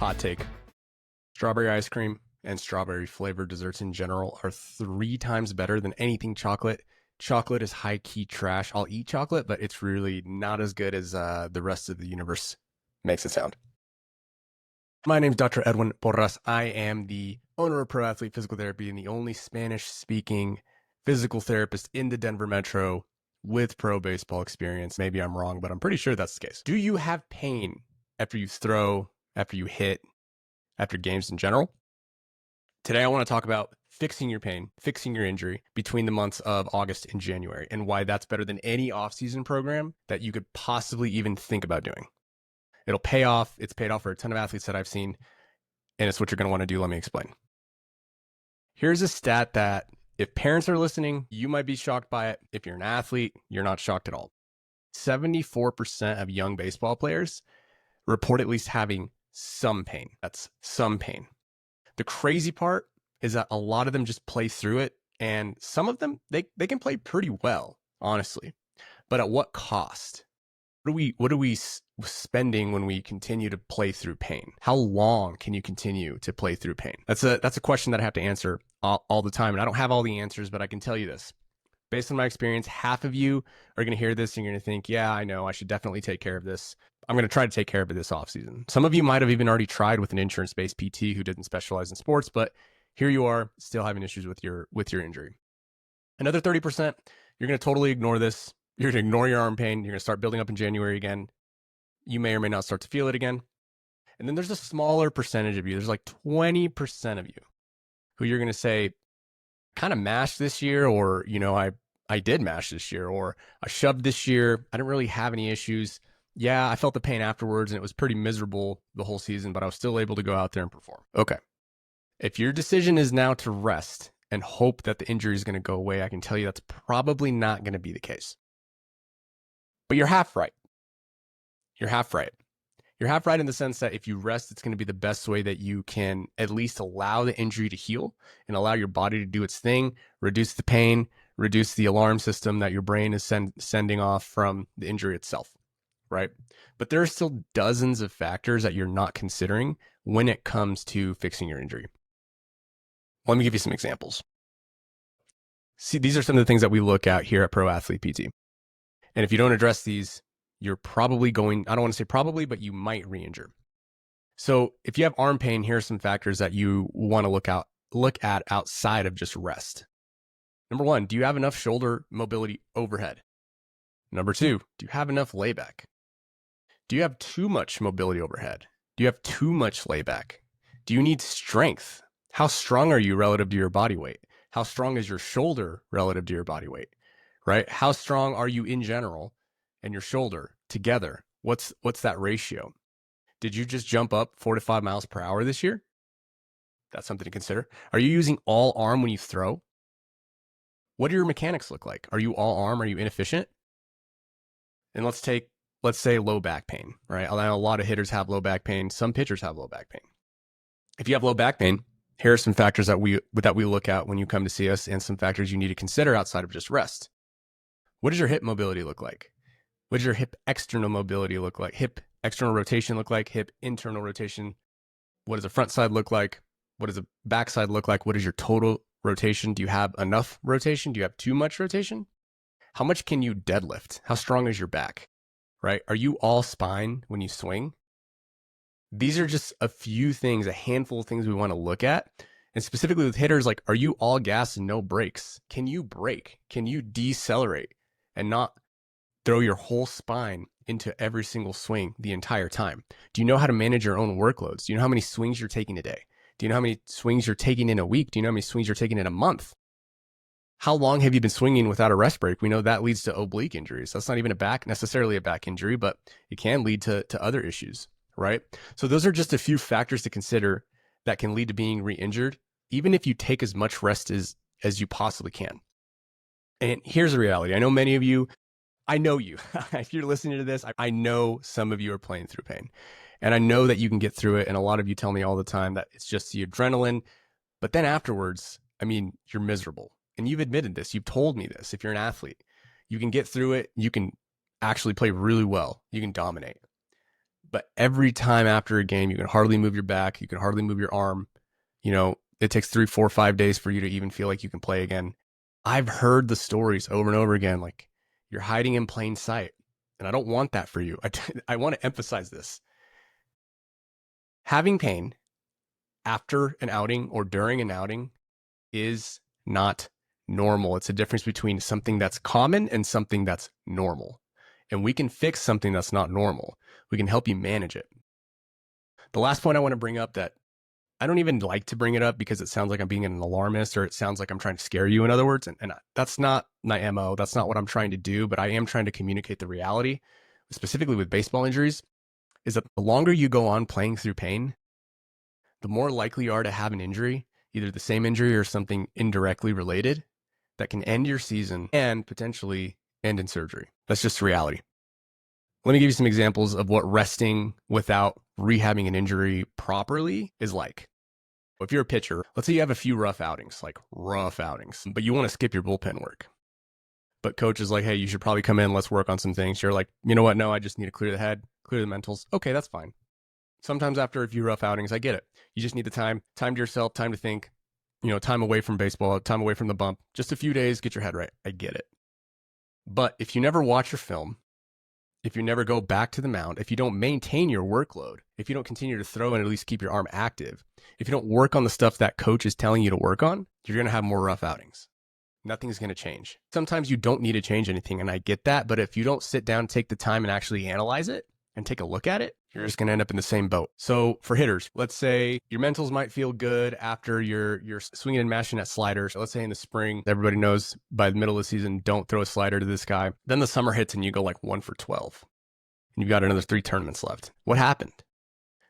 Hot take. Strawberry ice cream and strawberry flavored desserts in general are 3 times better than anything chocolate. Chocolate is high-key trash. I'll eat chocolate, but it's really not as good as the rest of the universe makes it sound. My name is Dr. Edwin Porras. I am the owner of Pro Athlete Physical Therapy and the only Spanish-speaking physical therapist in the Denver Metro with pro baseball experience. Maybe I'm wrong, but I'm pretty sure that's the case. Do you have pain after you throw, after you hit, after games in general? Today, I want to talk about fixing your pain, fixing your injury between the months of August and January, and why that's better than any off-season program that you could possibly even think about doing. It'll pay off. It's paid off for a ton of athletes that I've seen, and it's what you're going to want to do. Let me explain. Here's a stat that if parents are listening, you might be shocked by it. If you're an athlete, you're not shocked at all. 74% of young baseball players report at least having some pain. That's some pain. The crazy part is that a lot of them just play through it, and some of them, they can play pretty well, honestly. But at what cost? What are we spending when we continue to play through pain? How long can you continue to play through pain? That's a question that I have to answer all the time, and I don't have all the answers, but I can tell you this. Based on my experience, half of you are going to hear this and you're going to think, yeah, I know, I should definitely take care of this. I'm going to try to take care of it this offseason. Some of you might have even already tried with an insurance-based PT who didn't specialize in sports, but here you are still having issues with your injury. Another 30%, you're going to totally ignore this. You're going to ignore your arm pain. You're going to start building up in January again. You may or may not start to feel it again. And then there's a smaller percentage of you. There's like 20% of you who you're going to say, kind of mashed this year, or, you know, I did mash this year, or I shoved this year. I didn't really have any issues. Yeah, I felt the pain afterwards and it was pretty miserable the whole season, but I was still able to go out there and perform. Okay. If your decision is now to rest and hope that the injury is going to go away, I can tell you that's probably not going to be the case. But you're half right. You're half right. You're half right in the sense that if you rest, it's going to be the best way that you can at least allow the injury to heal and allow your body to do its thing, reduce the pain, reduce the alarm system that your brain is sending off from the injury itself, right? But there are still dozens of factors that you're not considering when it comes to fixing your injury. Let me give you some examples. See, these are some of the things that we look at here at Pro Athlete PT. And if you don't address these, you're probably going, I don't want to say probably, but you might re-injure. So if you have arm pain, here are some factors that you want to look at outside of just rest. Number 1, do you have enough shoulder mobility overhead? Number 2, do you have enough layback? Do you have too much mobility overhead? Do you have too much layback? Do you need strength? How strong are you relative to your body weight? How strong is your shoulder relative to your body weight, right? How strong are you in general and your shoulder together? What's that ratio? Did you just jump up 4 to 5 miles per hour this year? That's something to consider. Are you using all arm when you throw? What do your mechanics look like? Are you all arm? Are you inefficient? And let's say low back pain, right? I know a lot of hitters have low back pain. Some pitchers have low back pain. If you have low back pain, here are some factors that we look at when you come to see us, and some factors you need to consider outside of just rest. What does your hip mobility look like? What does your hip external mobility look like? Hip external rotation look like? Hip internal rotation? What does the front side look like? What does the back side look like? What is your total rotation? Do you have enough rotation? Do you have too much rotation? How much can you deadlift? How strong is your back, right? Are you all spine when you swing? These are just a few things, a handful of things we want to look at. And specifically with hitters, like, are you all gas and no brakes? Can you brake? Can you decelerate and not throw your whole spine into every single swing the entire time? Do you know how to manage your own workloads? Do you know how many swings you're taking a day? Do you know how many swings you're taking in a week? Do you know how many swings you're taking in a month? How long have you been swinging without a rest break? We know that leads to oblique injuries. That's not even necessarily a back injury, but it can lead to other issues, right? So those are just a few factors to consider that can lead to being re-injured, even if you take as much rest as you possibly can. And here's the reality. I know many of you, I know you. If you're listening to this, I know some of you are playing through pain. And I know that you can get through it. And a lot of you tell me all the time that it's just the adrenaline. But then afterwards, I mean, you're miserable. And you've admitted this. You've told me this. If you're an athlete, you can get through it. You can actually play really well. You can dominate. But every time after a game, you can hardly move your back, you can hardly move your arm. It takes 3, 4, 5 days for you to even feel like you can play again. I've heard the stories over and over again, like you're hiding in plain sight. And I don't want that for you. I want to emphasize this. Having pain after an outing or during an outing is not normal. It's a difference between something that's common and something that's normal. And we can fix something that's not normal. We can help you manage it. The last point I want to bring up that I don't even like to bring it up because it sounds like I'm being an alarmist or it sounds like I'm trying to scare you, in other words. And that's not my MO. That's not what I'm trying to do, but I am trying to communicate the reality, specifically with baseball injuries, is that the longer you go on playing through pain, the more likely you are to have an injury, either the same injury or something indirectly related that can end your season and potentially end in surgery. That's just reality. Let me give you some examples of what resting without rehabbing an injury properly is like. If you're a pitcher, let's say you have a few rough outings, but you want to skip your bullpen work. But coach is like, hey, you should probably come in, let's work on some things. You're like, you know what? No, I just need to clear the head, clear the mentals. Okay, that's fine. Sometimes after a few rough outings, I get it. You just need the time to yourself, time to think, time away from baseball, time away from the bump, just a few days, get your head right. I get it. But if you never watch your film, if you never go back to the mound, if you don't maintain your workload, if you don't continue to throw and at least keep your arm active, if you don't work on the stuff that coach is telling you to work on, you're going to have more rough outings. Nothing's going to change. Sometimes you don't need to change anything, and I get that. But if you don't sit down, take the time and actually analyze it and take a look at it, you're just going to end up in the same boat. So for hitters, let's say your mentals might feel good after you're swinging and mashing at sliders. So let's say in the spring, everybody knows by the middle of the season, don't throw a slider to this guy. Then the summer hits and you go like 1 for 12. And you've got another 3 tournaments left. What happened?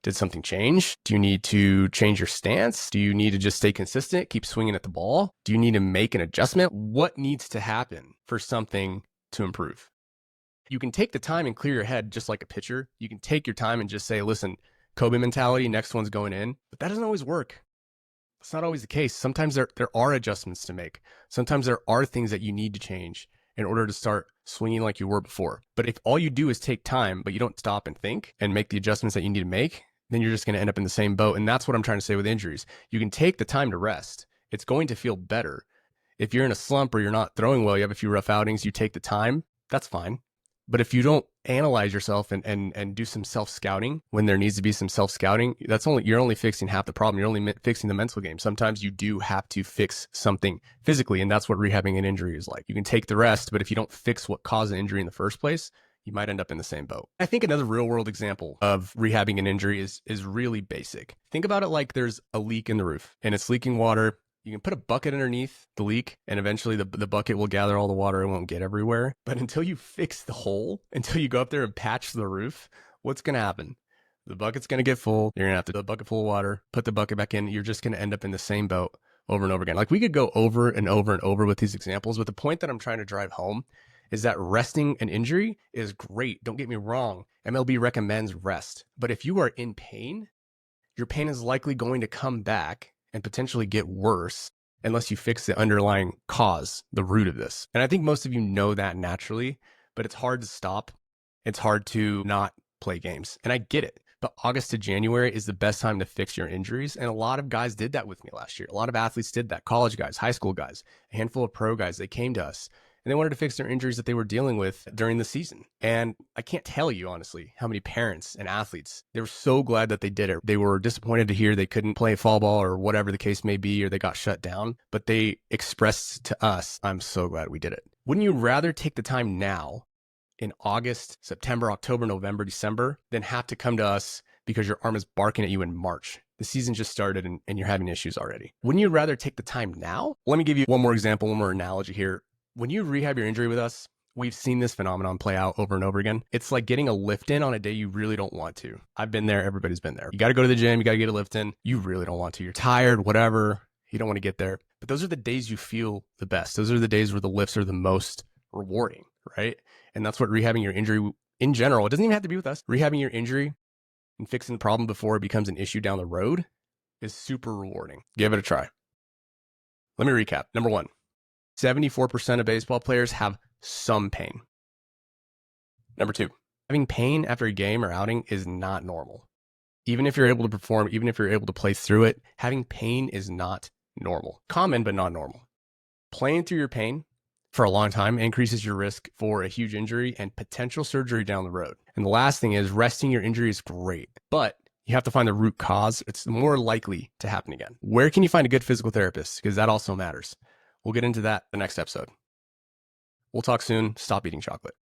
Did something change? Do you need to change your stance? Do you need to just stay consistent, keep swinging at the ball? Do you need to make an adjustment? What needs to happen for something to improve? You can take the time and clear your head just like a pitcher. You can take your time and just say, listen, Kobe mentality, next one's going in. But that doesn't always work. It's not always the case. Sometimes there are adjustments to make. Sometimes there are things that you need to change in order to start swinging like you were before. But if all you do is take time, but you don't stop and think and make the adjustments that you need to make, then you're just going to end up in the same boat. And that's what I'm trying to say with injuries. You can take the time to rest. It's going to feel better. If you're in a slump or you're not throwing well, you have a few rough outings, you take the time, that's fine. But if you don't analyze yourself and do some self-scouting when there needs to be some self-scouting, you're only fixing half the problem. You're only fixing the mental game. Sometimes you do have to fix something physically, and that's what rehabbing an injury is like. You can take the rest, but if you don't fix what caused an injury in the first place, you might end up in the same boat. I think another real world example of rehabbing an injury is really basic. Think about it like there's a leak in the roof and it's leaking water. You can put a bucket underneath the leak and eventually the bucket will gather all the water. It won't get everywhere. But until you fix the hole, until you go up there and patch the roof, what's going to happen? The bucket's going to get full. You're going to have to do a bucket full of water, put the bucket back in. You're just going to end up in the same boat over and over again. Like we could go over and over and over with these examples, but the point that I'm trying to drive home is that resting an injury is great. Don't get me wrong. MLB recommends rest. But if you are in pain, your pain is likely going to come back and potentially get worse unless you fix the underlying cause, the root of this. And I think most of you know that naturally, but it's hard to stop. It's hard to not play games. And I get it. But August to January is the best time to fix your injuries. And a lot of guys did that with me last year. A lot of athletes did that. College guys, high school guys, a handful of pro guys, they came to us and they wanted to fix their injuries that they were dealing with during the season. And I can't tell you, honestly, how many parents and athletes, they were so glad that they did it. They were disappointed to hear they couldn't play fall ball or whatever the case may be, or they got shut down. But they expressed to us, I'm so glad we did it. Wouldn't you rather take the time now in August, September, October, November, December, than have to come to us because your arm is barking at you in March? The season just started and you're having issues already. Wouldn't you rather take the time now? Let me give you one more example, one more analogy here. When you rehab your injury with us, we've seen this phenomenon play out over and over again. It's like getting a lift in on a day you really don't want to. I've been there. Everybody's been there. You got to go to the gym. You got to get a lift in. You really don't want to. You're tired, whatever. You don't want to get there. But those are the days you feel the best. Those are the days where the lifts are the most rewarding, right? And that's what rehabbing your injury in general, it doesn't even have to be with us. Rehabbing your injury and fixing the problem before it becomes an issue down the road is super rewarding. Give it a try. Let me recap. Number 1. 74% of baseball players have some pain. Number 2, Having pain after a game or outing is not normal. Even if you're able to perform, even if you're able to play through it, having pain is not normal. Common, but not normal. Playing through your pain for a long time increases your risk for a huge injury and potential surgery down the road. And the last thing is, resting your injury is great, but you have to find the root cause. It's more likely to happen again. Where can you find a good physical therapist? Because that also matters. We'll get into that the next episode. We'll talk soon. Stop eating chocolate.